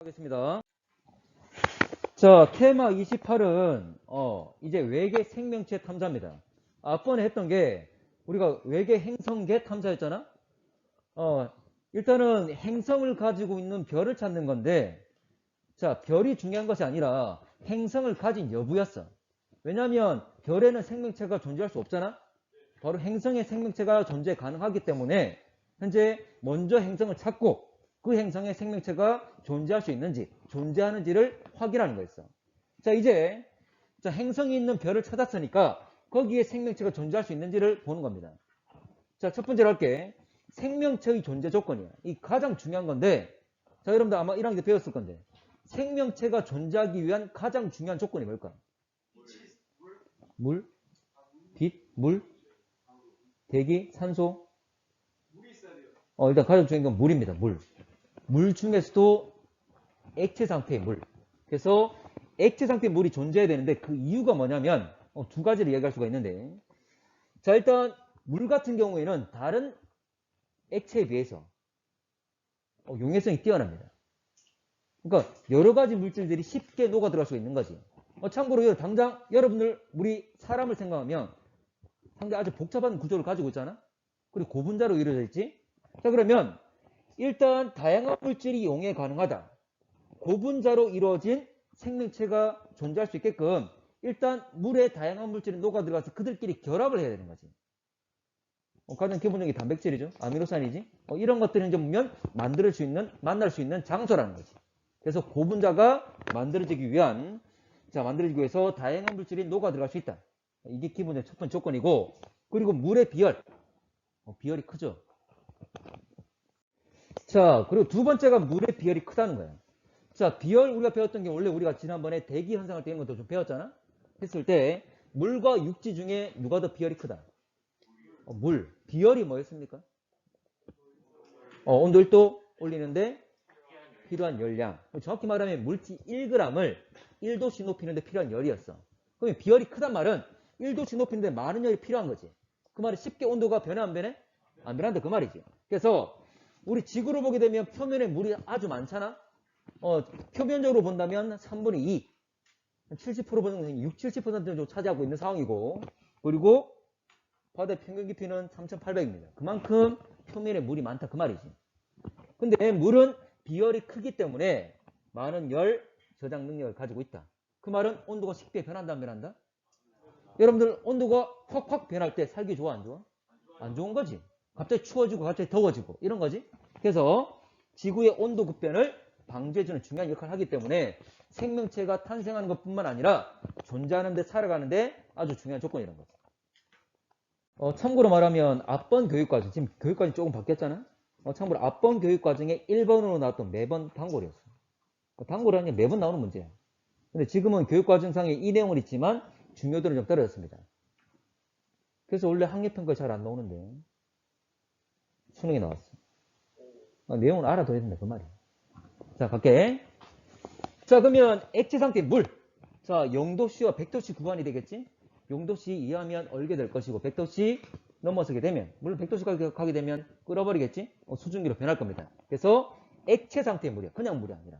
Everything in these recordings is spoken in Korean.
하겠습니다. 자, 테마 28은 이제 외계 생명체 탐사입니다. 앞번에 했던 게 우리가 외계 행성계 탐사였잖아. 일단은 행성을 가지고 있는 별을 찾는 건데, 자, 별이 중요한 것이 아니라 행성을 가진 여부였어. 왜냐하면 별에는 생명체가 존재할 수 없잖아. 바로 행성에 생명체가 존재 가능하기 때문에 현재 먼저 행성을 찾고 그 행성에 생명체가 존재할 수 있는지 존재하는지를 확인하는 거였어. 자, 이제 행성이 있는 별을 찾았으니까 거기에 생명체가 존재할 수 있는지를 보는 겁니다. 자, 첫 번째로 할게. 생명체의 존재 조건이야. 이 가장 중요한 건데, 자, 여러분들 아마 1학년 때 배웠을 건데, 생명체가 존재하기 위한 가장 중요한 조건이 뭘까? 물? 빛? 물? 대기? 산소? 일단 가장 중요한 건 물입니다. 물 중에서도 액체 상태의 물. 그래서 액체 상태의 물이 존재해야 되는데 그 이유가 뭐냐면 두 가지를 이야기할 수가 있는데, 자, 일단 물 같은 경우에는 다른 액체에 비해서 용해성이 뛰어납니다. 그러니까 여러 가지 물질들이 쉽게 녹아 들어갈 수가 있는 거지. 참고로 당장 여러분들 우리 사람을 생각하면 상당히 아주 복잡한 구조를 가지고 있잖아. 그리고 고분자로 이루어져 있지. 자, 그러면 일단 다양한 물질이 용해 가능하다. 고분자로 이루어진 생명체가 존재할 수 있게끔 일단 물에 다양한 물질이 녹아 들어가서 그들끼리 결합을 해야 되는 거지. 가장 기본적인 단백질이죠. 아미노산이지. 이런 것들이 이제 보면 만날 수 있는 장소라는 거지. 그래서 고분자가 만들어지기 위해서 다양한 물질이 녹아 들어갈 수 있다. 이게 기본적인 첫 번째 조건이고, 그리고 물의 비열. 비열이 크죠. 자, 그리고 두 번째가 물의 비열이 크다는 거야. 자, 비열 우리가 배웠던 게 원래 우리가 지난번에 대기 현상을 떼는 것도 좀 배웠잖아. 했을 때 물과 육지 중에 누가 더 비열이 크다? 물. 비열이 뭐였습니까? 온도 1도 올리는데 필요한 열량. 정확히 말하면 물질 1g을 1도씩 높이는데 필요한 열이었어. 그러면 비열이 크단 말은 1도씩 높이는데 많은 열이 필요한 거지. 그 말이 쉽게 온도가 변해 안 변해? 안 변한다 그 말이지. 그래서 우리 지구로 보게 되면 표면에 물이 아주 많잖아. 표면적으로 본다면 3분의 2, 70% 정도, 60, 70% 정도 차지하고 있는 상황이고, 그리고 바다의 평균 깊이는 3,800입니다. 그만큼 표면에 물이 많다 그 말이지. 근데 물은 비열이 크기 때문에 많은 열 저장 능력을 가지고 있다. 그 말은 온도가 쉽게 변한다 안 변한다? 여러분들 온도가 확 변할 때 살기 좋아 안 좋아? 안 좋은 거지. 갑자기 추워지고 갑자기 더워지고 이런 거지. 그래서 지구의 온도 급변을 방지해주는 중요한 역할을 하기 때문에 생명체가 탄생하는 것뿐만 아니라 존재하는 데 살아가는 데 아주 중요한 조건이라는 거죠. 참고로 말하면 앞번 교육과정, 지금 교육과정이 조금 바뀌었잖아. 참고로 앞번 교육과정에 1번으로 나왔던 매번 단골이었어. 단골이라는 게 매번 나오는 문제야. 근데 지금은 교육과정상에 이 내용은 있지만 중요도는 좀 떨어졌습니다. 그래서 원래 학력평가에 잘 안 나오는데 수능에 나왔어. 내용을 알아둬야 된다 그 말이야. 자, 갈게. 자, 그러면 액체 상태 물. 자, 0도씨와 100도씨 구간이 되겠지? 0도씨 이하면 얼게 될 것이고 100도씨 넘어서게 되면, 물론 100도씨 가게 되면 끓어버리겠지? 수증기로 변할 겁니다. 그래서 액체 상태의 물이야. 그냥 물이 아니라.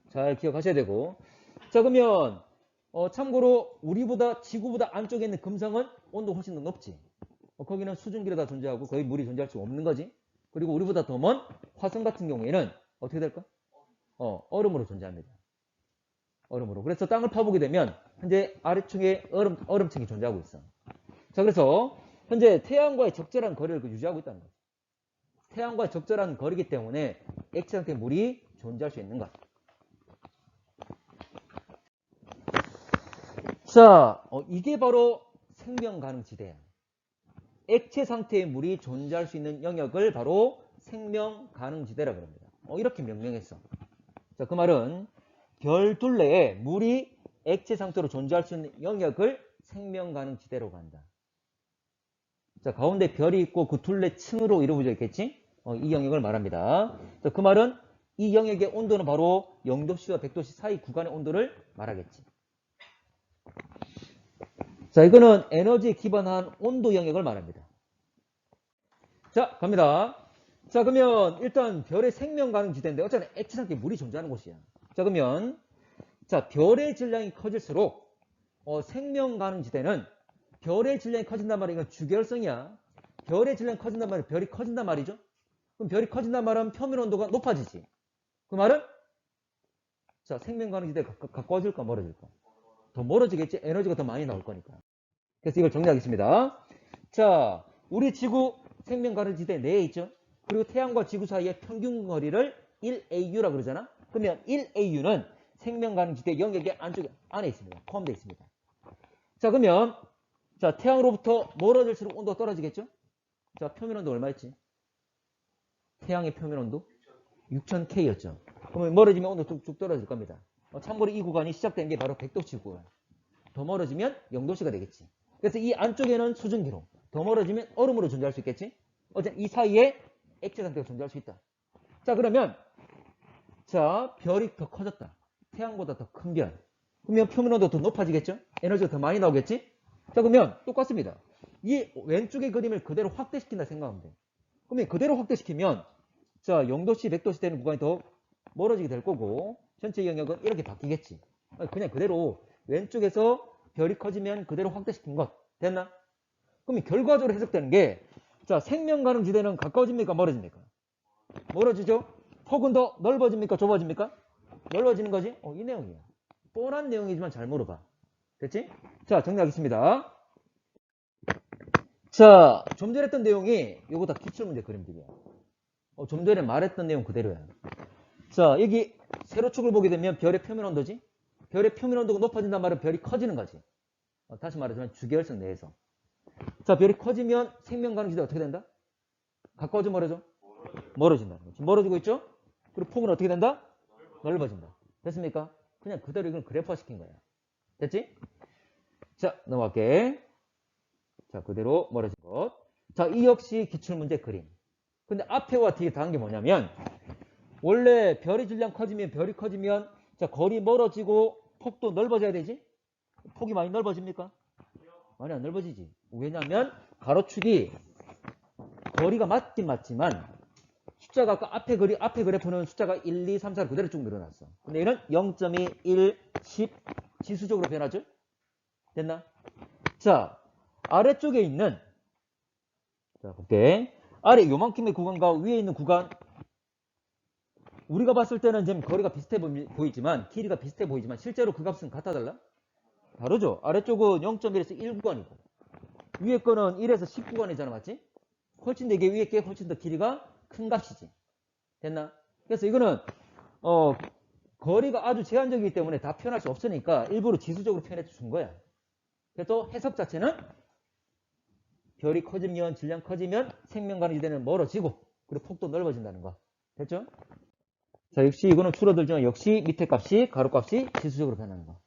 잘 기억하셔야 되고. 자, 그러면 참고로 우리보다 지구보다 안쪽에 있는 금성은 온도가 훨씬 더 높지. 거기는 수증기로 다 존재하고 거의 물이 존재할 수 없는 거지. 그리고 우리보다 더 먼 화성 같은 경우에는 어떻게 될까? 얼음으로 존재합니다. 얼음으로. 그래서 땅을 파보게 되면 현재 아래층에 얼음층이 존재하고 있어. 자, 그래서 현재 태양과의 적절한 거리를 유지하고 있다는 거죠. 태양과 적절한 거리이기 때문에 액체 상태의 물이 존재할 수 있는 것. 자, 이게 바로 생명 가능 지대야. 액체 상태의 물이 존재할 수 있는 영역을 바로 생명 가능 지대라고 합니다. 이렇게 명명했어. 자, 그 말은 별 둘레에 물이 액체 상태로 존재할 수 있는 영역을 생명 가능 지대라고 한다. 자, 가운데 별이 있고 그 둘레 층으로 이루어져 있겠지? 이 영역을 말합니다. 자, 그 말은 이 영역의 온도는 바로 0도씨와 100도씨 사이 구간의 온도를 말하겠지. 자, 이거는 에너지에 기반한 온도 영역을 말합니다. 자, 갑니다. 자, 그러면 일단 별의 생명 가능 지대인데 어차피 액체상태 물이 존재하는 곳이야. 자, 그러면 자, 별의 질량이 커질수록 생명 가능 지대는 별의 질량이 커진단 말이야. 이건 주결성이야. 별의 질량이 커진단 말이야. 별이 커진단 말이죠. 그럼 별이 커진단 말은 표면 온도가 높아지지. 그 말은 자, 생명 가능 지대가 가까워질까 멀어질까? 더 멀어지겠지. 에너지가 더 많이 나올 거니까. 그래서 이걸 정리하겠습니다. 자, 우리 지구 생명 가능 지대 내에 있죠. 그리고 태양과 지구 사이의 평균 거리를 1AU라고 그러잖아. 그러면 1AU는 생명 가능 지대 영역의 안에 있습니다. 포함되어 있습니다. 자, 그러면 자, 태양으로부터 멀어질수록 온도가 떨어지겠죠? 자, 표면 온도 얼마였지? 태양의 표면 온도 6000K였죠. 그러면 멀어지면 온도 뚝뚝 떨어질 겁니다. 참고로 이 구간이 시작된 게 바로 100도씨 구간. 더 멀어지면 0도씨가 되겠지. 그래서 이 안쪽에는 수증기로, 더 멀어지면 얼음으로 존재할 수 있겠지. 어쨌든 이 사이에 액체 상태가 존재할 수 있다. 자, 그러면 자, 별이 더 커졌다. 태양보다 더 큰 별. 그러면 표면 온도가 더 높아지겠죠? 에너지가 더 많이 나오겠지? 자, 그러면 똑같습니다. 이 왼쪽의 그림을 그대로 확대시킨다 생각하면 돼. 그러면 그대로 확대시키면 자, 0도씨, 100도씨 되는 구간이 더 멀어지게 될 거고 전체 영역은 이렇게 바뀌겠지. 그냥 그대로 왼쪽에서 별이 커지면 그대로 확대시킨 것. 됐나? 그럼 결과적으로 해석되는 게 자, 생명 가능 지대는 가까워집니까? 멀어집니까? 멀어지죠? 폭은 더 넓어집니까? 좁아집니까? 넓어지는 거지? 이 내용이야. 뻔한 내용이지만 잘 물어봐. 됐지? 자, 정리하겠습니다. 자, 좀 전에 했던 내용이 요거 다 기출문제 그림들이야. 좀 전에 말했던 내용 그대로야. 자, 여기 세로축을 보게 되면 별의 표면 온도지? 별의 표면 온도가 높아진단 말은 별이 커지는 거지. 다시 말하자면 주계열성 내에서. 자, 별이 커지면 생명 가능 지대가 어떻게 된다? 가까워져 멀어져? 멀어진다는 거지. 멀어지고 있죠? 그리고 폭은 어떻게 된다? 넓어진다. 됐습니까? 그냥 그대로 이걸 그래프화 시킨 거야. 됐지? 자, 넘어갈게. 자, 그대로 멀어진 것. 자, 이 역시 기출문제 그림. 근데 앞에와 뒤에 다른 게 뭐냐면 원래 별의 질량 커지면 자, 거리 멀어지고 폭도 넓어져야 되지? 폭이 많이 넓어집니까? 많이 안 넓어지지. 왜냐면 가로축이 거리가 맞긴 맞지만 숫자가 아까 앞에 그래프는 숫자가 1, 2, 3, 4로 그대로 쭉 늘어났어. 근데 얘는 0.2, 1, 10 지수적으로 변하죠? 됐나? 자, 아래쪽에 있는 자, 볼게. 아래 요만큼의 구간과 위에 있는 구간 우리가 봤을 때는 지금 거리가 비슷해 보이지만 길이가 비슷해 보이지만 실제로 그 값은 같아 달라? 다르죠? 아래쪽은 0.1에서 1구간이고 위에 거는 1에서 10구간이잖아. 맞지? 훨씬 더 이게 위에 게 훨씬 더 길이가 큰 값이지. 됐나? 그래서 이거는 거리가 아주 제한적이기 때문에 다 표현할 수 없으니까 일부러 지수적으로 표현해 준 거야. 그래서 해석 자체는 별이 커지면 질량 커지면 생명 가능 지대는 멀어지고 그리고 폭도 넓어진다는 거. 됐죠? 자, 역시 이거는 줄어들지만 역시 밑에 값이 가로 값이 지수적으로 변하는 거.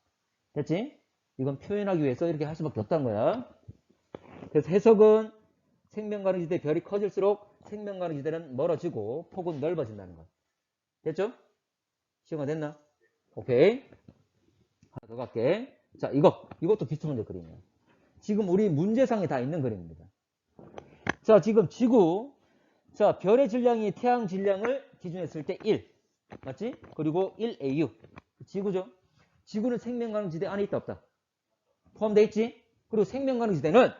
됐지? 이건 표현하기 위해서 이렇게 할 수밖에 없다는 거야. 그래서 해석은 생명 가능 지대 별이 커질수록 생명 가능 지대는 멀어지고 폭은 넓어진다는 거. 됐죠? 시험가 됐나? 오케이. 하나 더 갈게. 자, 이것도 기출문제 그림이에요. 지금 우리 문제상에 다 있는 그림입니다. 자, 지금 지구. 자, 별의 질량이 태양 질량을 기준했을 때 1. 맞지? 그리고 1AU. 지구죠? 지구는 생명 가능 지대 안에 있다 없다? 포함되어 있지? 그리고 생명 가능 지대는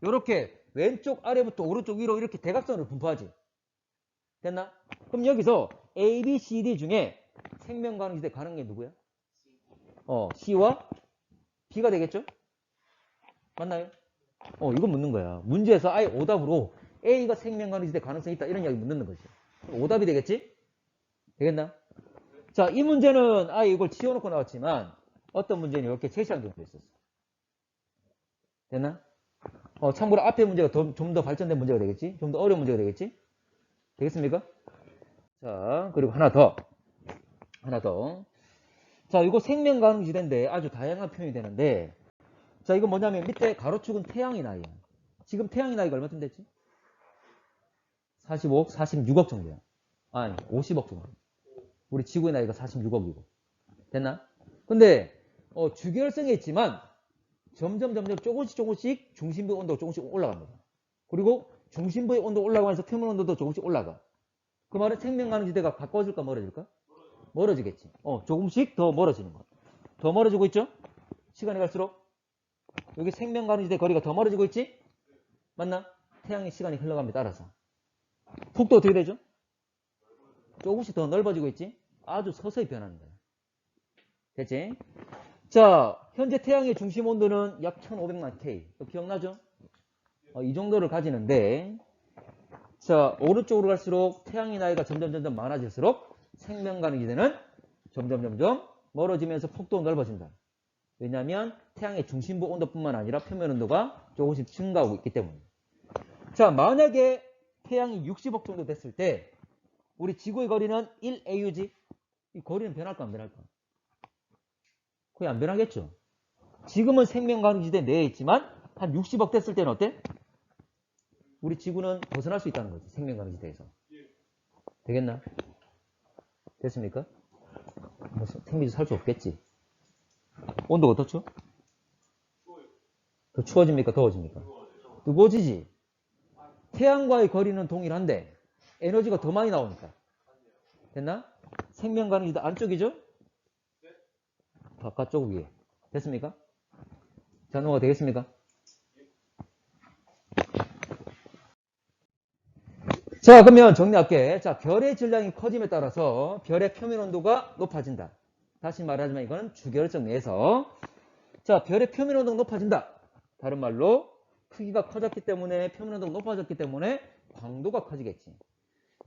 이렇게 왼쪽 아래부터 오른쪽 위로 이렇게 대각선으로 분포하지. 됐나? 그럼 여기서 A, B, C, D 중에 생명 가능 지대 가는 게 누구야? C와 B가 되겠죠? 맞나요? 이건 묻는 거야. 문제에서 아예 오답으로 A가 생명 가능 지대 가능성이 있다 이런 이야기 묻는 거지. 오답이 되겠지? 되겠나? 자, 이 문제는 아예 이걸 치워놓고 나왔지만 어떤 문제는 이렇게 제시한 경우도 있었어. 됐나? 참고로 앞에 문제가 좀 더 발전된 문제가 되겠지? 좀 더 어려운 문제가 되겠지? 되겠습니까? 자, 그리고 하나 더. 자, 이거 생명 가능 지대인데 아주 다양한 표현이 되는데 자, 이건 뭐냐면 밑에 가로축은 태양의 나이야. 지금 태양의 나이가 얼마쯤 됐지? 45억, 46억 정도야. 아니, 50억 정도. 우리 지구의 나이가 46억이고. 됐나? 근데 주결성에 있지만 점점 조금씩 중심부의 온도가 조금씩 올라갑니다. 그리고 중심부의 온도 올라가면서 표면 온도도 조금씩 올라가. 그 말은 생명 가능지대가 가까워질까 멀어질까? 멀어지겠지. 조금씩 더 멀어지는 거. 더 멀어지고 있죠? 시간이 갈수록 여기 생명 가능지대 거리가 더 멀어지고 있지? 맞나? 태양의 시간이 흘러감에 따라서. 폭도 어떻게 되죠? 조금씩 더 넓어지고 있지? 아주 서서히 변하는 거야. 됐지? 자, 현재 태양의 중심 온도는 약 1500만 K. 기억나죠? 이 정도를 가지는데, 자, 오른쪽으로 갈수록 태양의 나이가 점점 많아질수록 생명 가능지대는 점점 멀어지면서 폭도 넓어진다. 왜냐하면 태양의 중심부 온도뿐만 아니라 표면 온도가 조금씩 증가하고 있기 때문에. 자, 만약에 태양이 60억 정도 됐을 때 우리 지구의 거리는 1AU지. 이 거리는 변할까 안 변할까? 거의 안 변하겠죠. 지금은 생명 가능지대 내에 있지만 한 60억 됐을 때는 어때? 우리 지구는 벗어날 수 있다는 거지. 생명 가능지대에서. 되겠나? 됐습니까? 뭐 생명이 살 수 없겠지. 온도가 어떻죠? 더 추워집니까? 더워집니까? 뜨거워지지. 태양과의 거리는 동일한데 에너지가 더 많이 나오니까. 됐나? 생명 가능지대 안쪽이죠? 바깥쪽 위에. 됐습니까? 자, 넘어가 되겠습니까? 자, 그러면 정리할게. 자, 별의 질량이 커짐에 따라서 별의 표면 온도가 높아진다. 다시 말하자면 이거는 주결정 내에서. 자, 별의 표면 온도가 높아진다. 다른 말로 크기가 커졌기 때문에 표면 온도가 높아졌기 때문에 광도가 커지겠지.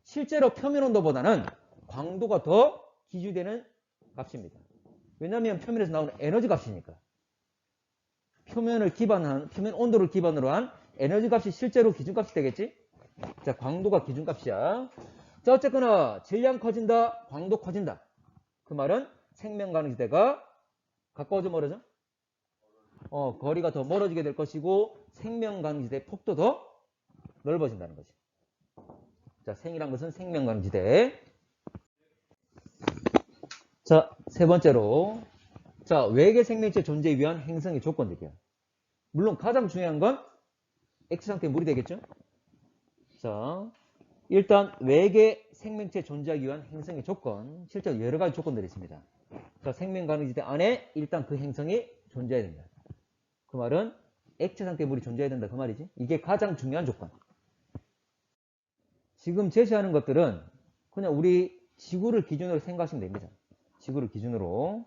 실제로 표면 온도보다는 광도가 더 기준되는 값입니다. 왜냐하면 표면에서 나오는 에너지 값이니까. 표면 온도를 기반으로 한 에너지 값이 실제로 기준값이 되겠지? 자, 광도가 기준값이야. 자, 어쨌거나 질량 커진다, 광도 커진다. 그 말은 생명 가능지대가 가까워져 멀어져? 거리가 더 멀어지게 될 것이고 생명 가능지대 폭도 더 넓어진다는 거지. 자, 생이란 것은 생명 가능지대. 자, 세 번째로, 자, 외계 생명체 존재에 위한 행성의 조건들이야. 물론 가장 중요한 건 X 상태의 물이 되겠죠? 자, 일단 외계 생명체 존재하기 위한 행성의 조건, 실제로 여러 가지 조건들이 있습니다. 자, 생명 가능지대 안에 일단 그 행성이 존재해야 된다. 그 말은 액체 상태의 물이 존재해야 된다. 그 말이지. 이게 가장 중요한 조건. 지금 제시하는 것들은 그냥 우리 지구를 기준으로 생각하시면 됩니다. 지구를 기준으로.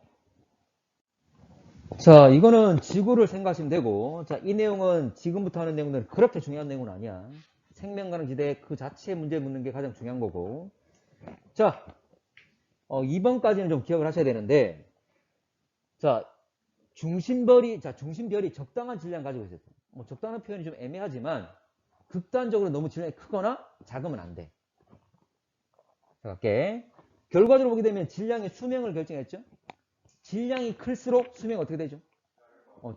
자, 이거는 지구를 생각하시면 되고, 자, 이 내용은 지금부터 하는 내용들은 그렇게 중요한 내용은 아니야. 생명 가능지대 그 자체의 문제 묻는 게 가장 중요한 거고. 자, 2번까지는 좀 기억을 하셔야 되는데, 자, 중심별이 적당한 질량 가지고 있어요. 뭐 적당한 표현이 좀 애매하지만, 극단적으로 너무 질량이 크거나 작으면 안 돼. 자, 갈게. 결과적으로 보게 되면 질량의 수명을 결정했죠? 질량이 클수록 수명이 어떻게 되죠?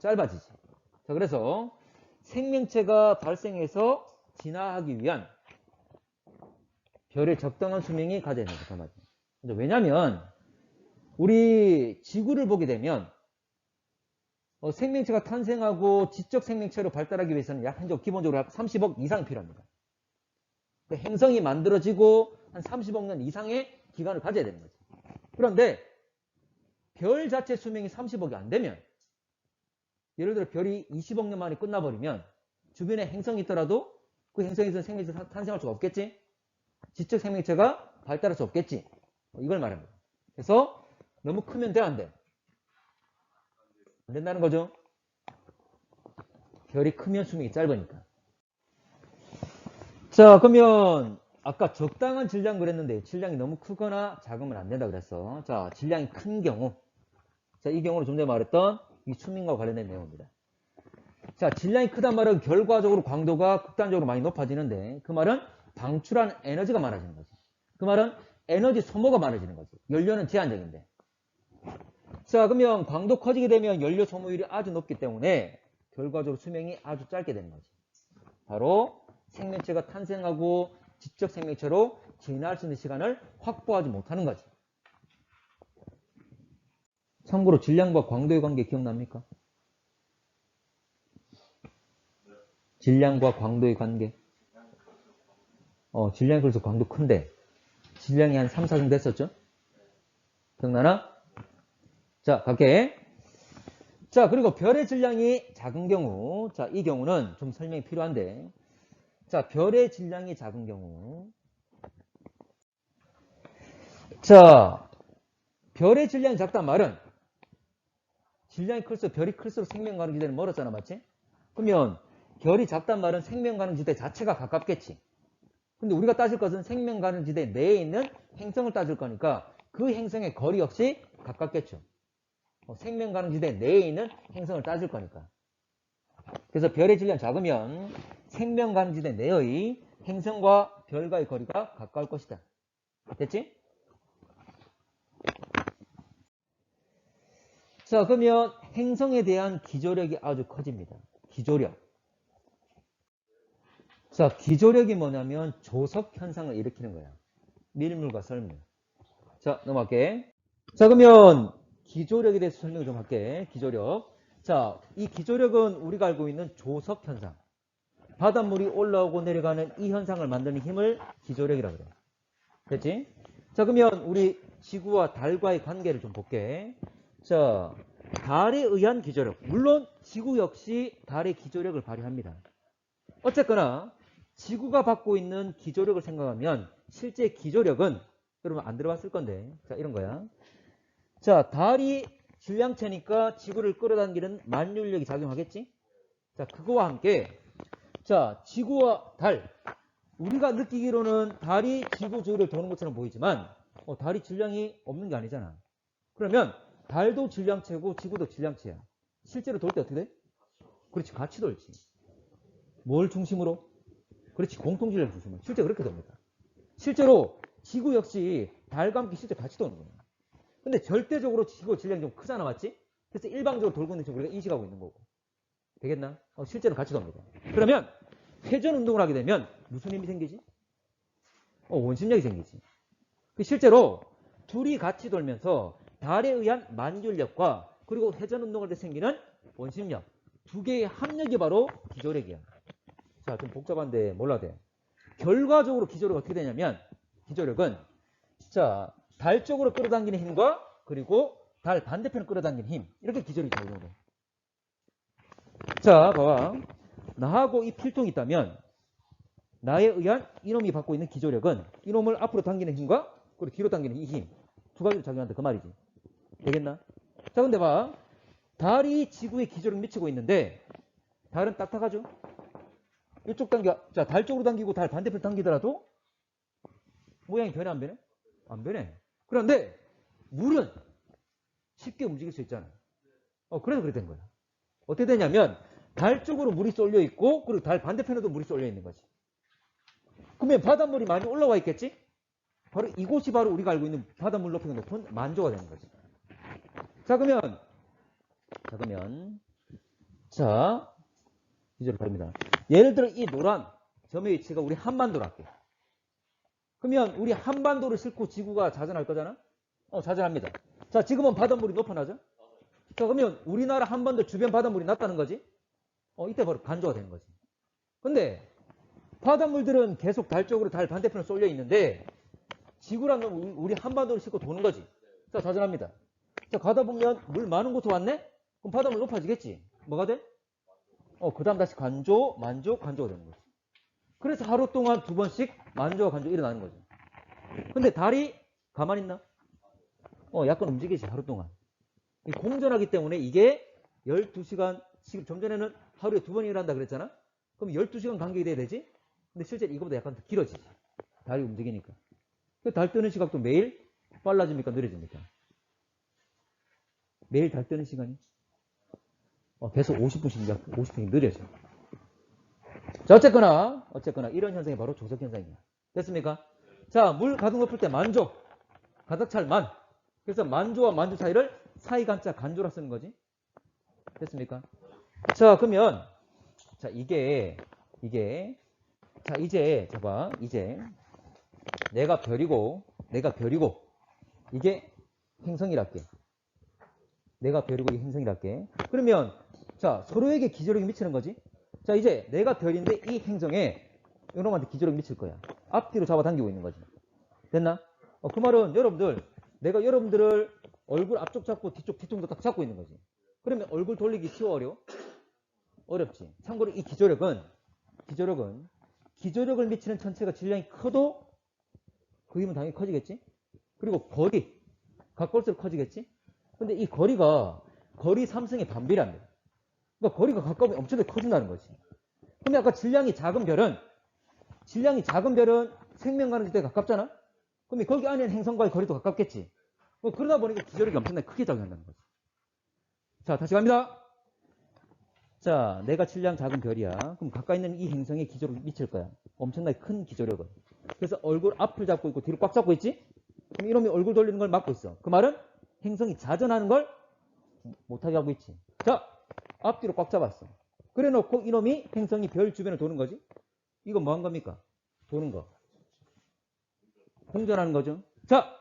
짧아지지. 자, 그래서 생명체가 발생해서 진화하기 위한 별의 적당한 수명이 가져야 된다. 그 말이에요. 왜냐면 우리 지구를 보게 되면 생명체가 탄생하고 지적 생명체로 발달하기 위해서는 약 한적 기본적으로 약 30억 이상 필요합니다. 행성이 만들어지고 한 30억 년 이상의 기간을 가져야 되는 거죠. 그런데 별 자체 수명이 30억이 안 되면, 예를 들어 별이 20억 년 만에 끝나버리면 주변에 행성이 있더라도 그 행성에서 생명체가 탄생할 수가 없겠지? 지적 생명체가 발달할 수 없겠지? 이걸 말합니다. 그래서 너무 크면 돼, 안 돼? 안 된다는 거죠. 별이 크면 수명이 짧으니까. 자, 그러면 아까 적당한 질량 그랬는데 질량이 너무 크거나 작으면 안 된다 그랬어. 자, 질량이 큰 경우. 자, 이 경우는 좀 전에 말했던 이 수명과 관련된 내용입니다. 자, 질량이 크단 말은 결과적으로 광도가 극단적으로 많이 높아지는데 그 말은 방출하는 에너지가 많아지는 거지. 그 말은 에너지 소모가 많아지는 거지. 연료는 제한적인데. 자, 그러면 광도 커지게 되면 연료 소모율이 아주 높기 때문에 결과적으로 수명이 아주 짧게 되는 거지. 바로 생명체가 탄생하고 지적 생명체로 진화할 수 있는 시간을 확보하지 못하는 거지. 참고로 질량과 광도의 관계 기억납니까? 질량과 광도의 관계. 질량이 그래서 광도 큰데 질량이 한 3, 4 정도 됐었죠? 기억나나? 자, 갈게. 자, 그리고 별의 질량이 작은 경우, 자, 이 경우는 좀 설명이 필요한데, 자, 별의 질량이 작은 경우, 자, 별의 질량이 작단 말은 질량이 클수록 별이 클수록 생명 가능 지대는 멀었잖아, 맞지? 그러면 별이 작단 말은 생명 가능 지대 자체가 가깝겠지. 근데 우리가 따질 것은 생명 가능 지대 내에 있는 행성을 따질 거니까 그 행성의 거리 역시 가깝겠죠. 생명 가능 지대 내에 있는 행성을 따질 거니까. 그래서 별의 질량 작으면 생명 가능 지대 내의 행성과 별과의 거리가 가까울 것이다. 됐지? 자, 그러면 행성에 대한 기조력이 아주 커집니다. 기조력. 자, 기조력이 뭐냐면 조석 현상을 일으키는 거야. 밀물과 썰물. 자, 넘어갈게. 자, 그러면 기조력에 대해서 설명을 좀 할게. 기조력. 자, 이 기조력은 우리가 알고 있는 조석 현상. 바닷물이 올라오고 내려가는 이 현상을 만드는 힘을 기조력이라고 그래. 됐지? 자, 그러면 우리 지구와 달과의 관계를 좀 볼게. 자, 달에 의한 기조력. 물론 지구 역시 달의 기조력을 발휘합니다. 어쨌거나 지구가 받고 있는 기조력을 생각하면 실제 기조력은 여러분 안 들어봤을 건데, 자, 이런 거야. 자, 달이 질량체니까 지구를 끌어당기는 만율력이 작용하겠지? 자, 그거와 함께 자, 지구와 달. 우리가 느끼기로는 달이 지구 주위를 도는 것처럼 보이지만 달이 질량이 없는 게 아니잖아. 그러면 달도 질량체고 지구도 질량체야. 실제로 돌 때 어떻게 돼? 그렇지, 같이 돌지. 뭘 중심으로? 그렇지, 공통질량 중심으로. 실제 그렇게 됩니다. 실제로 지구 역시 달과 함께 실제 같이 도는 거예요. 근데 절대적으로 지구 질량이 좀 크잖아, 맞지? 그래서 일방적으로 돌고 있는 줄 우리가 인식하고 있는 거고. 되겠나? 실제로 같이 돕니다. 그러면 회전 운동을 하게 되면 무슨 힘이 생기지? 원심력이 생기지. 실제로 둘이 같이 돌면서 달에 의한 만율력과 그리고 회전 운동할 때 생기는 원심력 두 개의 합력이 바로 기조력이야. 자, 좀 복잡한데 몰라도 돼. 결과적으로 기조력이 어떻게 되냐면 기조력은 자, 달 쪽으로 끌어당기는 힘과 그리고 달 반대편을 끌어당기는 힘 이렇게 기조력이 작용해. 자, 봐봐. 나하고 이 필통이 있다면 나에 의한 이놈이 받고 있는 기조력은 이놈을 앞으로 당기는 힘과 그리고 뒤로 당기는 이 힘 두 가지로 작용한다 그 말이지. 되겠나? 자, 근데 봐. 달이 지구에 기조력 미치고 있는데 달은 딱딱하죠? 이쪽 당겨. 자, 달 쪽으로 당기고 달 반대편 당기더라도 모양이 변해 안 변해? 안 변해. 그런데 물은 쉽게 움직일 수 있잖아. 그래서 그렇게 된 거야. 어떻게 되냐면 달 쪽으로 물이 쏠려 있고 그리고 달 반대편에도 물이 쏠려 있는 거지. 그러면 바닷물이 많이 올라와 있겠지? 바로 이곳이 바로 우리가 알고 있는 바닷물 높이가 높은 만조가 되는 거지. 자, 그러면 자, 이제로 갑니다. 예를 들어 이 노란 점의 위치가 우리 한반도로 할게. 그러면 우리 한반도를 싣고 지구가 자전할 거잖아? 자전합니다. 자, 지금은 바닷물이 높아나죠? 자, 그러면 우리나라 한반도 주변 바닷물이 낮다는 거지? 이때 바로 간조가 되는 거지. 근데 바닷물들은 계속 달 쪽으로 달 반대편으로 쏠려 있는데 지구라는 우리 한반도를 싣고 도는 거지. 자, 자전합니다. 자, 가다 보면 물 많은 곳으로 왔네? 그럼 바닷물 높아지겠지? 뭐가 돼? 그 다음 다시 간조, 만조, 간조가 되는 거지. 그래서 하루 동안 두 번씩 만조와 간조 일어나는 거지. 근데 달이 가만히 있나? 약간 움직이지, 하루 동안. 공전하기 때문에 이게 12시간, 지금 좀 전에는 하루에 두 번 일어난다 그랬잖아? 그럼 12시간 간격이 돼야 되지? 근데 실제 이거보다 약간 더 길어지지. 달이 움직이니까. 달 뜨는 시각도 매일 빨라집니까? 느려집니까? 매일 달 뜨는 시간이? 계속 50분씩 느려져. 자, 어쨌거나 이런 현상이 바로 조석 현상이야. 됐습니까? 자, 물 가득 높을 때 만조, 가득 찰 만. 그래서 만조와 만조 사이를 사이간자 간조라 쓰는 거지. 됐습니까? 자, 그러면 자, 이게 자, 이제 봐봐. 이제 내가 별이고 이게 행성이랄게. 내가 별이고 이게 행성이랄게. 그러면 자, 서로에게 기조력이 미치는 거지. 자, 이제 내가 별인데 이 행성에 이놈한테 기조력이 미칠 거야. 앞뒤로 잡아당기고 있는 거지. 됐나? 그 말은 여러분들, 내가 여러분들을 얼굴 앞쪽 잡고 뒤통수 딱 잡고 있는 거지. 그러면 얼굴 돌리기 쉬워, 어려워? 어렵지. 참고로 이 기조력을 미치는 천체가 질량이 커도 그 힘은 당연히 커지겠지. 그리고 거리, 가까울수록 커지겠지. 근데 이 거리가 거리 3승의 반비례합니다. 그러니까 거리가 가까우면 엄청나게 커진다는 거지. 근데 아까 질량이 작은 별은 생명 가는 지대에 가깝잖아. 그러면 거기 안에 있는 행성과의 거리도 가깝겠지. 그러다 보니까 기조력이 엄청나게 크게 작용한다는 거지. 자, 다시 갑니다. 자, 내가 질량 작은 별이야. 그럼 가까이 있는 이 행성에 기조력을 미칠 거야. 엄청나게 큰 기조력을. 그래서 얼굴 앞을 잡고 있고 뒤를 꽉 잡고 있지? 그럼 이놈이 얼굴 돌리는 걸 막고 있어. 그 말은 행성이 자전하는 걸 못하게 하고 있지. 자, 앞뒤로 꽉 잡았어. 그래 놓고 이놈이 행성이 별 주변을 도는 거지. 이거 뭐 한 겁니까? 도는 거. 공전하는 거죠. 자,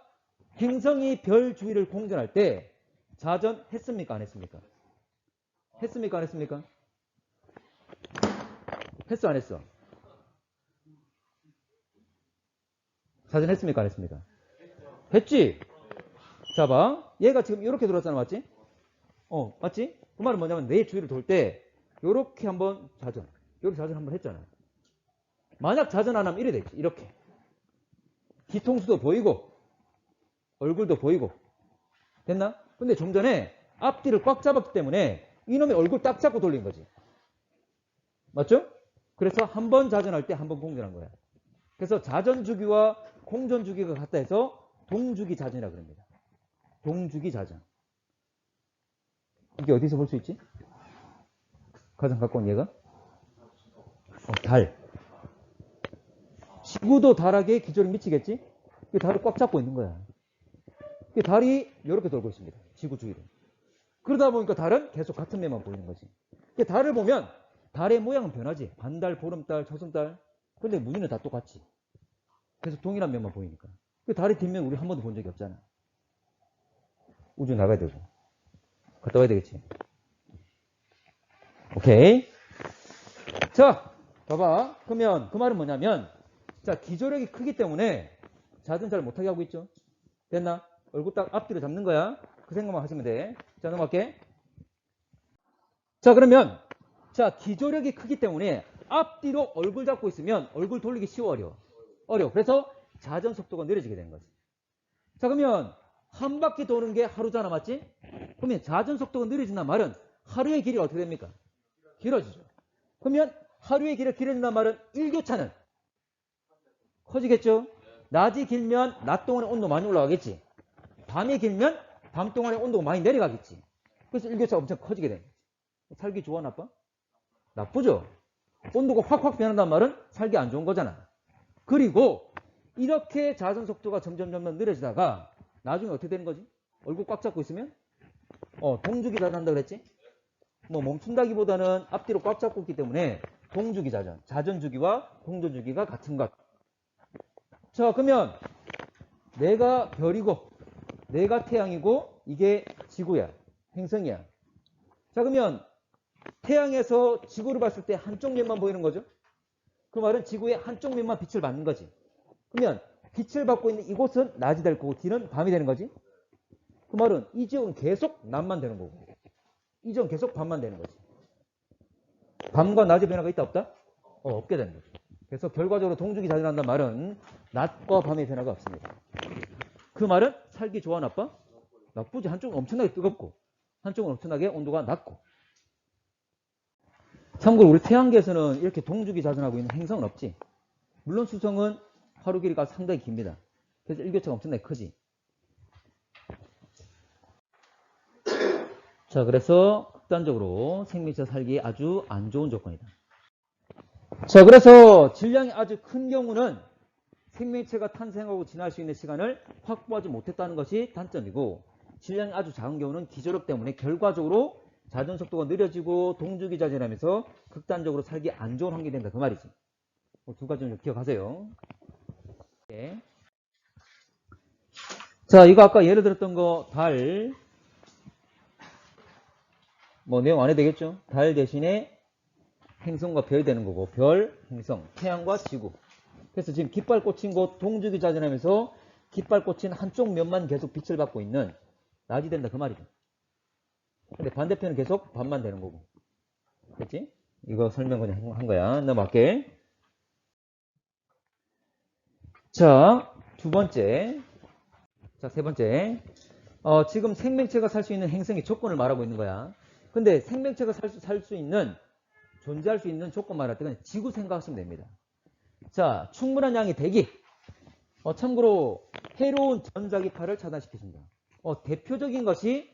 행성이 별 주위를 공전할 때 자전했습니까? 안 했습니까? 했습니까? 안 했습니까? 했어? 안 했어? 자전했습니까? 안 했습니까? 했지? 자, 봐. 얘가 지금 이렇게 돌았잖아. 맞지? 맞지? 그 말은 뭐냐면 내 주위를 돌 때 이렇게 한번 자전. 이렇게 자전 한번 했잖아. 만약 자전 안 하면 이래 되지. 이렇게. 뒤통수도 보이고 얼굴도 보이고. 됐나? 근데 좀 전에 앞뒤를 꽉 잡았기 때문에 이놈의 얼굴 딱 잡고 돌린 거지. 맞죠? 그래서 한 번 자전할 때 한 번 공전한 거야. 그래서 자전 주기와 공전 주기가 같다 해서 동주기 자전이라고 합니다. 동주기 자전. 이게 어디서 볼 수 있지? 가장 가까운 얘가? 달. 지구도 달에게 기조를 미치겠지? 달을 꽉 잡고 있는 거야. 달이 이렇게 돌고 있습니다. 지구 주위를. 그러다 보니까 달은 계속 같은 면만 보이는 거지. 달을 보면 달의 모양은 변하지. 반달, 보름달, 초승달. 근데 무늬는 다 똑같지. 계속 동일한 면만 보이니까. 달의 뒷면 우리 한 번도 본 적이 없잖아. 우주 나가야 되고. 갔다 와야 되겠지. 오케이. 자, 봐봐. 그러면 그 말은 뭐냐면, 자, 기조력이 크기 때문에 자전 잘 못하게 하고 있죠. 됐나? 얼굴 딱 앞뒤로 잡는 거야. 그 생각만 하시면 돼. 자, 넘어갈게. 자, 그러면, 자, 기조력이 크기 때문에 앞뒤로 얼굴 잡고 있으면 얼굴 돌리기 쉬워, 어려워? 어려워. 그래서 자전 속도가 느려지게 되는 거지. 자, 그러면 한 바퀴 도는 게 하루잖아, 맞지? 그러면 자전 속도가 느려진단 말은 하루의 길이가 어떻게 됩니까? 길어지죠. 그러면 하루의 길이가 길어진단 말은 일교차는 커지겠죠? 낮이 길면 낮 동안에 온도 많이 올라가겠지. 밤이 길면 밤 동안에 온도가 많이 내려가겠지. 그래서 일교차가 엄청 커지게 됩니다. 살기 좋아, 나빠? 나쁘죠? 온도가 확확 변한단 말은 살기 안 좋은 거잖아. 그리고 이렇게 자전 속도가 점점 느려지다가 나중에 어떻게 되는 거지? 얼굴 꽉 잡고 있으면 동주기 자전 한다고 그랬지? 뭐 멈춘다기보다는 앞뒤로 꽉 잡고 있기 때문에 동주기 자전, 자전 주기와 공전 주기가 같은 것. 자, 그러면 내가 별이고 내가 태양이고 이게 지구야, 행성이야. 자, 그러면 태양에서 지구를 봤을 때 한쪽 면만 보이는 거죠. 그 말은 지구의 한쪽 면만 빛을 받는 거지. 그러면 빛을 받고 있는 이곳은 낮이 될 거고 뒤는 밤이 되는 거지. 그 말은 이 지역은 계속 낮만 되는 거고 이 지역은 계속 밤만 되는 거지. 밤과 낮의 변화가 있다 없다? 없게 되는 거죠. 그래서 결과적으로 동주기 자전한다는 말은 낮과 밤의 변화가 없습니다. 그 말은 살기 좋아, 나빠? 나쁘지. 한쪽은 엄청나게 뜨겁고 한쪽은 엄청나게 온도가 낮고. 참고로 우리 태양계에서는 이렇게 동주기 자전하고 있는 행성은 없지. 물론 수성은 하루 길이가 상당히 깁니다. 그래서 일교차가 엄청나게 크지. 자, 그래서 극단적으로 생명체 살기에 아주 안 좋은 조건이다. 자, 그래서 질량이 아주 큰 경우는 생명체가 탄생하고 진화할 수 있는 시간을 확보하지 못했다는 것이 단점이고, 질량이 아주 작은 경우는 기조력 때문에 결과적으로 자전 속도가 느려지고 동주기 자전하면서 극단적으로 살기 안 좋은 환경이 된다, 그 말이지. 두 가지 좀 기억하세요. 네. 자, 이거 아까 예를 들었던 거 달, 뭐 내용 안 해도 되겠죠? 달 대신에 행성과 별이 되는 거고, 별, 행성, 태양과 지구. 그래서 지금 깃발 꽂힌 곳 동주기 자전하면서 깃발 꽂힌 한쪽 면만 계속 빛을 받고 있는 낮이 된다 그 말이죠. 근데 반대편은 계속 밤만 되는 거고. 그렇지? 이거 설명 그냥 한 거야. 넘어갈게. 자, 두 번째. 자, 세 번째. 지금 생명체가 살 수 있는 행성의 조건을 말하고 있는 거야. 근데 생명체가 살 수 있는, 존재할 수 있는 조건 말할 때는 지구 생각하시면 됩니다. 자, 충분한 양의 대기. 참고로 해로운 전자기파를 차단시켜준다. 대표적인 것이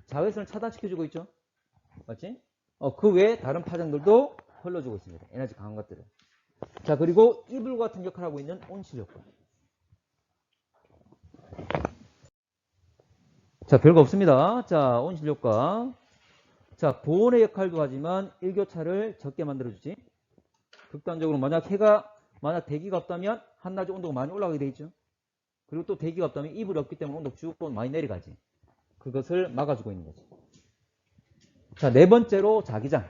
자외선을 차단시켜주고 있죠. 맞지? 그 외에 다른 파장들도 흘러주고 있습니다. 에너지 강한 것들을. 자, 그리고 이불과 같은 역할을 하고 있는 온실 효과. 자, 별거 없습니다. 자, 온실 효과. 자, 보온의 역할도 하지만 일교차를 적게 만들어주지. 극단적으로 만약 대기가 없다면 한낮에 온도가 많이 올라가게 돼 있죠. 그리고 또 대기가 없다면 이불이 없기 때문에 온도가 쭉 많이 내려가지. 그것을 막아주고 있는 거지. 자, 네 번째로 자기장.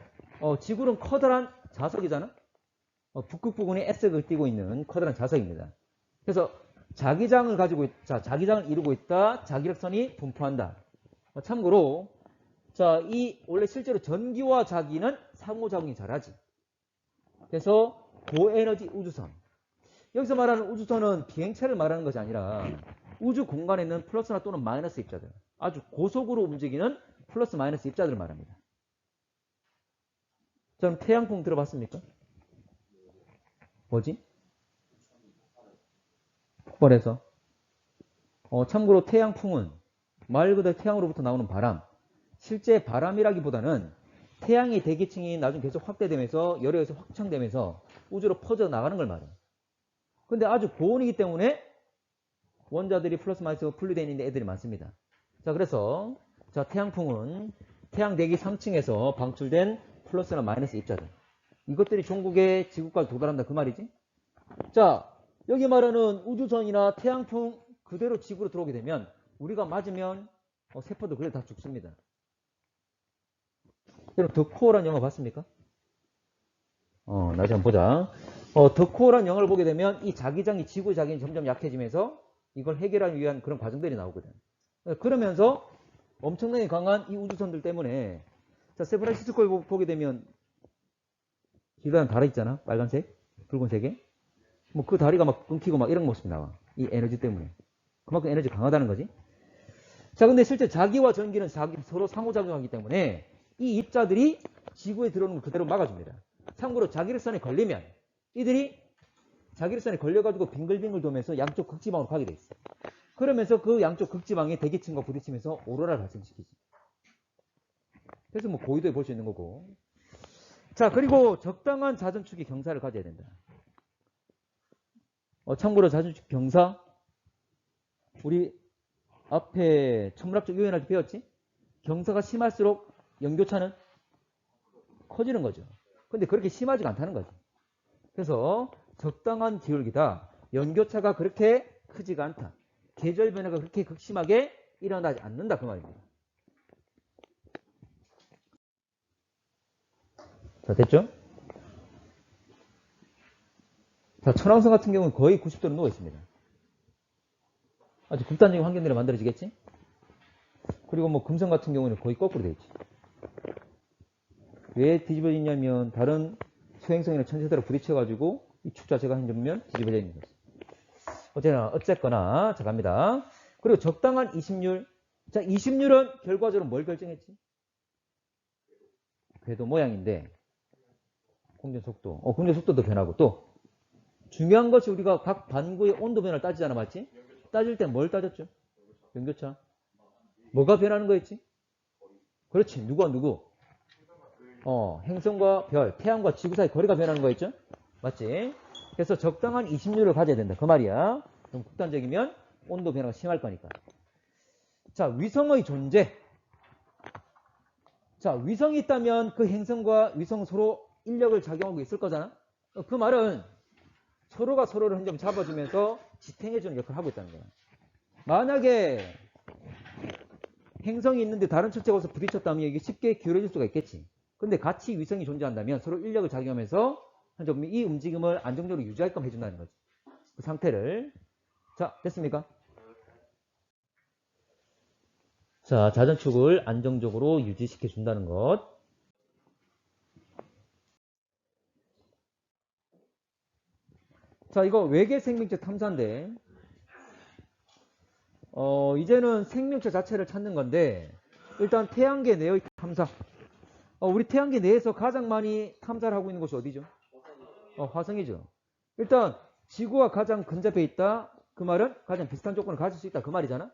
지구는 커다란 자석이잖아. 북극부근에 S극을 띠고 있는 커다란 자석입니다. 그래서 자기장을 자기장을 이루고 있다. 자기력선이 분포한다. 참고로, 자, 원래 실제로 전기와 자기는 상호작용이 잘하지. 그래서 고에너지 우주선. 여기서 말하는 우주선은 비행체를 말하는 것이 아니라 우주 공간에는 플러스나 또는 마이너스 입자들. 아주 고속으로 움직이는 플러스 마이너스 입자들을 말합니다. 저는 태양풍 들어봤습니까? 뭐지? 폭발해서. 참고로 태양풍은 말 그대로 태양으로부터 나오는 바람. 실제 바람이라기보다는 태양의 대기층이 나중에 계속 확대되면서 열에서 확장되면서 우주로 퍼져나가는 걸 말해요. 근데 아주 고온이기 때문에 원자들이 플러스 마이너스가 분리되어 있는 애들이 많습니다. 자, 그래서 자, 태양풍은 태양 대기 3층에서 방출된 플러스나 마이너스 입자들. 이것들이 종국의 지구까지 도달한다 그 말이지. 자, 여기 말하는 우주선이나 태양풍 그대로 지구로 들어오게 되면 우리가 맞으면 세포도 그대로 다 죽습니다. 여러분 더 코어란 영화 봤습니까? 나중에 한번 보자. 더 코어란 영화를 보게 되면 이 자기장이 지구 자기는 점점 약해지면서 이걸 해결하기 위한 그런 과정들이 나오거든. 그러면서 엄청나게 강한 이 우주선들 때문에 자, 샌프란시스코를 보게 되면 길다란 다리 있잖아. 빨간색, 붉은색에. 뭐 그 다리가 막 끊기고 막 이런 모습이 나와. 이 에너지 때문에. 그만큼 에너지 강하다는 거지. 자, 근데 실제 자기와 전기는 서로 상호작용하기 때문에 이 입자들이 지구에 들어오는 걸 그대로 막아줍니다. 참고로 자기력선에 걸리면 이들이 자기력선에 걸려가지고 빙글빙글 도면서 양쪽 극지방으로 가게 돼 있어. 그러면서 그 양쪽 극지방의 대기층과 부딪히면서 오로라를 발생시키지. 그래서 뭐 고위도에 볼 수 있는 거고. 자, 그리고 적당한 자전축의 경사를 가져야 된다. 참고로 자전축 경사 우리 앞에 천문학적 요인할 때 배웠지? 경사가 심할수록 연교차는 커지는 거죠. 근데 그렇게 심하지가 않다는 거지. 그래서 적당한 기울기다. 연교차가 그렇게 크지가 않다. 계절 변화가 그렇게 극심하게 일어나지 않는다 그 말입니다. 자, 됐죠? 자, 천왕성 같은 경우는 거의 90도로 누워 있습니다. 아주 극단적인 환경들이 만들어지겠지? 그리고 뭐 금성 같은 경우는 거의 거꾸로 되어 있지. 왜 뒤집어지냐면 다른 소행성이나 천체들하고 부딪혀가지고 이 축 자체가 흔들면 뒤집어져 있는 거지. 어쨌거나 자, 갑니다. 그리고 적당한 이심률. 자, 이심률은 결과적으로 뭘 결정했지? 궤도 모양인데 공전 속도. 공전 속도도 변하고 또 중요한 것이 우리가 각 반구의 온도 변화를 따지잖아, 맞지? 따질 때 뭘 따졌죠? 연교차. 뭐가 변하는 거였지? 그렇지. 누구와 누구? 행성과 별, 태양과 지구 사이 거리가 변하는 거였죠? 맞지? 그래서 적당한 이심률을 가져야 된다. 그 말이야. 좀 극단적이면 온도 변화가 심할 거니까. 자, 위성의 존재. 자, 위성이 있다면 그 행성과 위성은 서로 인력을 작용하고 있을 거잖아? 그 말은 서로가 서로를 한 점 잡아주면서 지탱해주는 역할을 하고 있다는 거야. 만약에 행성이 있는데 다른 천체가 와서 부딪혔다면 이게 쉽게 기울어질 수가 있겠지. 근데 같이 위성이 존재한다면 서로 인력을 작용하면서 이 움직임을 안정적으로 유지하게끔 해준다는 거지. 그 상태를. 자, 됐습니까? 자, 자전축을 안정적으로 유지시켜 준다는 것. 자, 이거 외계 생명체 탐사인데, 이제는 생명체 자체를 찾는 건데, 일단 태양계 내의 탐사. 우리 태양계 내에서 가장 많이 탐사를 하고 있는 곳이 어디죠? 화성이죠. 일단 지구와 가장 근접해 있다. 그 말은 가장 비슷한 조건을 가질 수 있다. 그 말이잖아.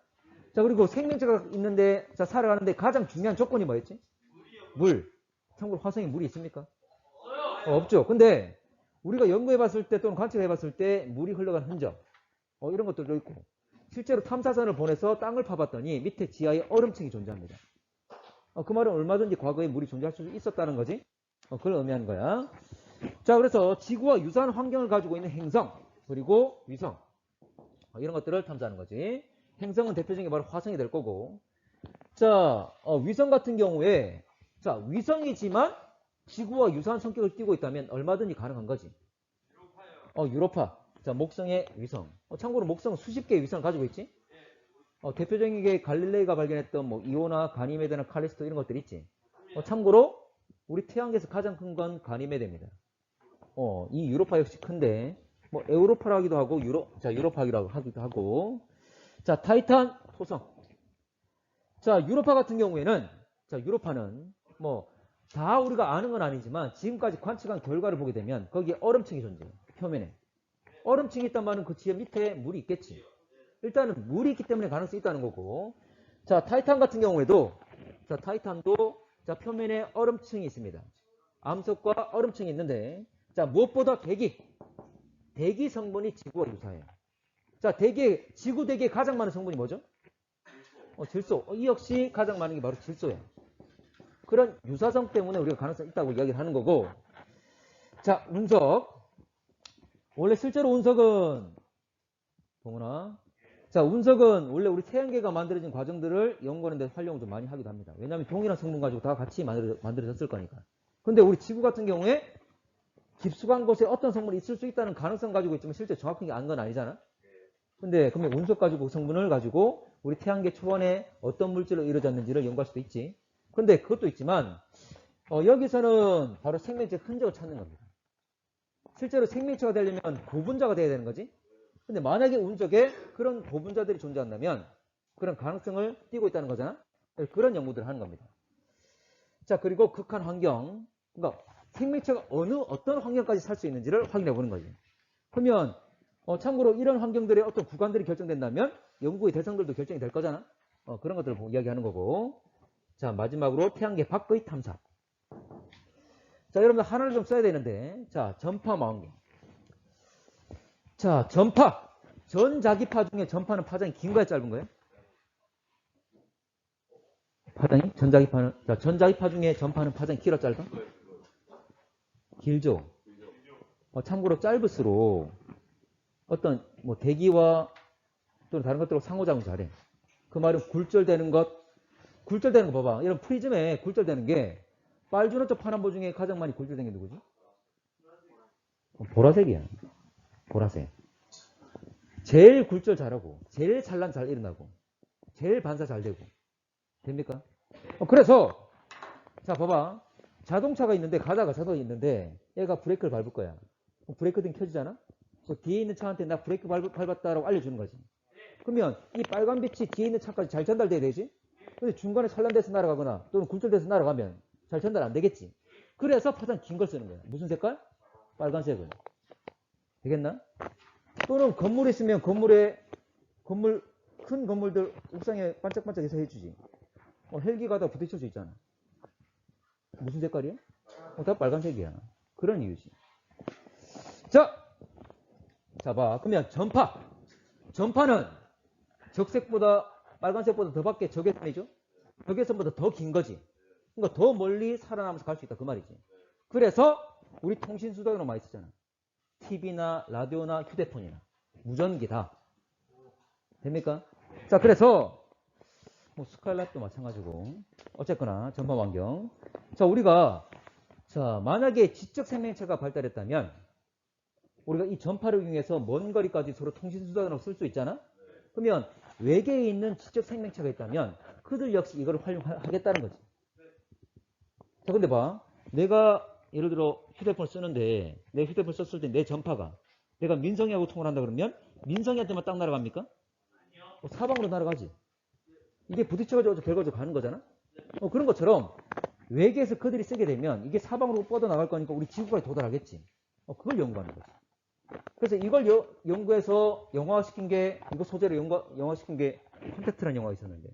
자, 그리고 생명체가 있는데, 자, 살아가는데 가장 중요한 조건이 뭐였지? 물. 참고로 화성에 물이 있습니까? 없죠. 근데 우리가 연구해 봤을 때 또는 관측해 봤을 때 물이 흘러간 흔적, 이런 것들도 있고, 실제로 탐사선을 보내서 땅을 파봤더니 밑에 지하에 얼음층이 존재합니다. 그 말은 얼마든지 과거에 물이 존재할 수 있었다는 거지. 그걸 의미하는 거야. 자, 그래서 지구와 유사한 환경을 가지고 있는 행성, 그리고 위성, 이런 것들을 탐사하는 거지. 행성은 대표적인 게 바로 화성이 될 거고. 자, 위성 같은 경우에, 자, 위성이지만 지구와 유사한 성격을 띠고 있다면 얼마든지 가능한 거지. 유로파. 자, 목성의 위성. 참고로 목성은 수십 개의 위성을 가지고 있지. 대표적인 게 갈릴레이가 발견했던 뭐 이오나 가니메데나 칼리스토 이런 것들 있지. 참고로 우리 태양계에서 가장 큰 건 가니메데입니다. 이 유로파 역시 큰데 뭐 에우로파라기도 하고 유로파라고 하기도 하고. 자, 타이탄, 토성. 자, 유로파 같은 경우에는, 자, 유로파는 뭐 다 우리가 아는 건 아니지만 지금까지 관측한 결과를 보게 되면 거기에 얼음층이 존재해요. 표면에. 얼음층이 있단 말은 그 지하 밑에 물이 있겠지. 일단은 물이 있기 때문에 가능성이 있다는 거고. 자, 타이탄 같은 경우에도, 자, 타이탄도, 자, 표면에 얼음층이 있습니다. 암석과 얼음층이 있는데, 자, 무엇보다 대기 성분이 지구와 유사해요. 자, 지구 대기에 가장 많은 성분이 뭐죠? 질소. 이 역시 가장 많은 게 바로 질소예요. 그런 유사성 때문에 우리가 가능성이 있다고 이야기를 하는 거고. 자, 운석. 원래 실제로 운석은, 동훈아. 자, 운석은 원래 우리 태양계가 만들어진 과정들을 연구하는 데 활용을 좀 많이 하기도 합니다. 왜냐하면 동일한 성분 가지고 다 같이 만들어졌을 거니까. 근데 우리 지구 같은 경우에 깊숙한 곳에 어떤 성분이 있을 수 있다는 가능성 가지고 있지만 실제 정확하게 안 건 아니잖아. 근데 그러면 운석 가지고 성분을 가지고 우리 태양계 초반에 어떤 물질로 이루어졌는지를 연구할 수도 있지. 근데 그것도 있지만 여기서는 바로 생명체 흔적을 찾는 겁니다. 실제로 생명체가 되려면 고분자가 돼야 되는 거지. 근데 만약에 운석에 그런 고분자들이 존재한다면 그런 가능성을 띄고 있다는 거잖아. 그런 연구들을 하는 겁니다. 자, 그리고 극한 환경. 그러니까 생명체가 어떤 환경까지 살 수 있는지를 확인해 보는 거지. 그러면 참고로 이런 환경들의 어떤 구간들이 결정된다면 연구의 대상들도 결정이 될 거잖아. 그런 것들을 이야기하는 거고. 자, 마지막으로 태양계 밖의 탐사. 자, 여러분들 하나를 좀 써야 되는데, 자, 전파 망원경. 자, 전파. 전자기파 중에 전파는 파장이 긴 거야, 짧은 거야? 파장이? 자, 전자기파 중에 전파는 파장이 길어, 짧아? 길죠. 참고로 짧을수록 어떤 뭐 대기와 또는 다른 것들하고 상호작용 잘해. 그 말은 굴절되는 거 봐봐. 이런 프리즘에 굴절되는 게 빨주노초 파남보 중에 가장 많이 굴절된 게 누구지? 보라색이야. 보라색. 제일 굴절 잘하고, 제일 산란 잘 일어나고, 제일 반사 잘 되고. 됩니까? 그래서, 자, 봐봐. 자동차가 있는데, 가다가 자동차 있는데, 얘가 브레이크를 밟을 거야. 브레이크등 켜지잖아? 뒤에 있는 차한테 나 브레이크 밟았다라고 알려주는 거지. 그러면 이 빨간 빛이 뒤에 있는 차까지 잘 전달돼야 되지? 근데 중간에 산란돼서 날아가거나 또는 굴절돼서 날아가면 잘 전달 안 되겠지. 그래서 파장 긴 걸 쓰는 거야. 무슨 색깔? 빨간색을. 되겠나? 또는 건물에 있으면 큰 건물들 옥상에 반짝반짝해서 해주지. 헬기 가다 부딪힐 수 있잖아. 무슨 색깔이야? 다 빨간색이야. 그런 이유지. 자, 봐. 그러면 전파는 적색보다 빨간색보다 더 밖에 적외선이죠. 적외선보다 더 긴 거지. 그러니까 더 멀리 살아남아서 갈 수 있다 그 말이지. 그래서 우리 통신 수단으로 많이 쓰잖아. TV나 라디오나 휴대폰이나 무전기 다 됩니까? 자, 그래서 뭐 스칼렛도 마찬가지고 어쨌거나 전파 환경. 자, 우리가 자 만약에 지적 생명체가 발달했다면 우리가 이 전파를 이용해서 먼 거리까지 서로 통신수단으로 쓸 수 있잖아? 그러면 외계에 있는 지적 생명체가 있다면 그들 역시 이걸 활용하겠다는 거지. 자, 근데 봐. 내가 예를 들어 휴대폰을 쓰는데 내 휴대폰 썼을 때 내 전파가 내가 민성이하고 통화를 한다 그러면 민성이한테만 딱 날아갑니까? 사방으로 날아가지. 이게 부딪혀가지고 결과적으로 가는 거잖아? 그런 것처럼 외계에서 그들이 쓰게 되면 이게 사방으로 뻗어나갈 거니까 우리 지구까지 도달하겠지. 그걸 연구하는 거지. 그래서 이걸 연구해서 영화화시킨 게, 이거 소재로 영화화시킨 게 콘택트라는 영화가 있었는데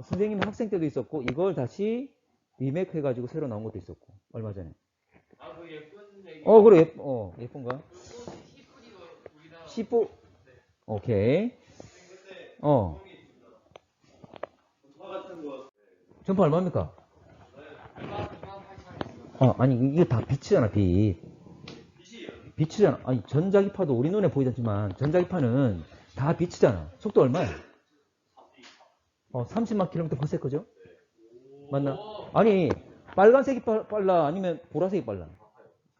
선생님 학생 때도 있었고 이걸 다시 리메이크 해가지고 새로 나온 것도 있었고 얼마 전에. 아, 그 예쁜 얘기. 그래 예쁜가? C4 오케이. 전파 얼마입니까? 아니 이게 다 빛이잖아. 빛이잖아. 아니 전자기파도 우리 눈에 보이지 않지만 전자기파는 다 빛이잖아. 속도 얼마야? 30만 km/s 죠? 맞나? 아니 빨간색이 빨라 아니면 보라색이 빨라?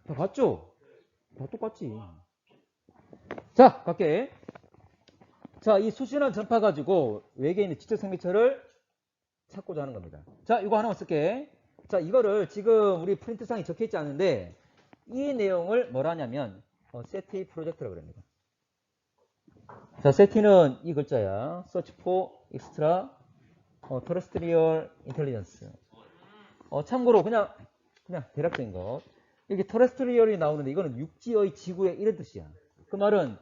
다 같죠? 다 똑같지. 자, 갈게. 자, 이 수신한 전파 가지고 외계에 있는 지적 생명체를 찾고자 하는 겁니다. 자, 이거 하나만 쓸게. 자, 이거를 지금 우리 프린트상에 적혀 있지 않은데 이 내용을 뭐라 하냐면 SETI 프로젝트라고 합니다. 자, SETI는 이 글자야. Search for Extra Terrestrial Intelligence. 참고로 그냥 대략적인 것. 이렇게 terrestrial이 나오는데 이거는 육지의 지구의 이런 뜻이야. 그 말은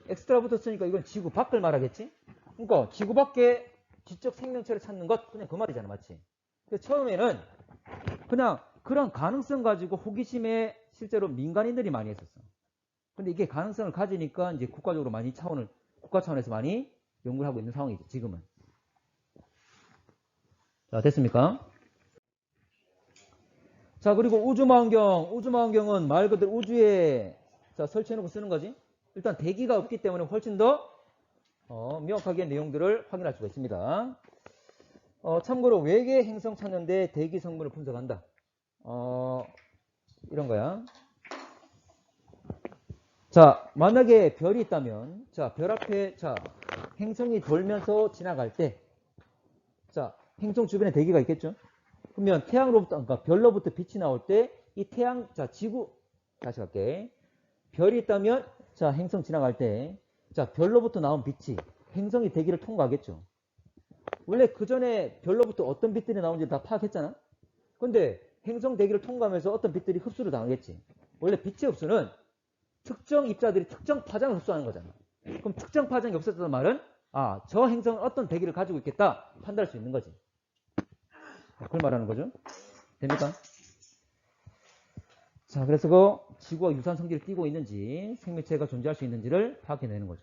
엑스트라 붙었으니까 이건 지구 밖을 말하겠지? 그러니까 지구 밖에 지적 생명체를 찾는 것 그냥 그 말이잖아, 맞지? 그래서 처음에는 그냥 그런 가능성 가지고 호기심에 실제로 민간인들이 많이 했었어. 근데 이게 가능성을 가지니까 이제 국가 차원에서 많이 연구를 하고 있는 상황이죠, 지금은. 자, 됐습니까? 자, 그리고 우주망원경은 말 그대로 우주에 설치해놓고 쓰는 거지. 일단 대기가 없기 때문에 훨씬 더 명확하게 내용들을 확인할 수가 있습니다. 참고로 외계 행성 찾는데 대기 성분을 분석한다. 이런 거야. 자, 만약에 별이 있다면, 자, 별 앞에, 행성이 돌면서 지나갈 때, 자, 행성 주변에 대기가 있겠죠? 그러면 그러니까 별로부터 빛이 나올 때, 이 지구, 다시 갈게. 별이 있다면, 자, 행성 지나갈 때, 자, 별로부터 나온 빛이 행성이 대기를 통과하겠죠? 원래 그 전에 별로부터 어떤 빛들이 나오는지 다 파악했잖아? 근데 행성 대기를 통과하면서 어떤 빛들이 흡수를 당하겠지? 원래 빛의 흡수는 특정 입자들이 특정 파장을 흡수하는 거잖아. 그럼 특정 파장이 없었다는 말은 저 행성은 어떤 대기를 가지고 있겠다 판단할 수 있는 거지. 그걸 말하는 거죠. 됩니까? 자, 그래서 지구와 유사한 성질을 띠고 있는지 생명체가 존재할 수 있는지를 파악해내는 거죠.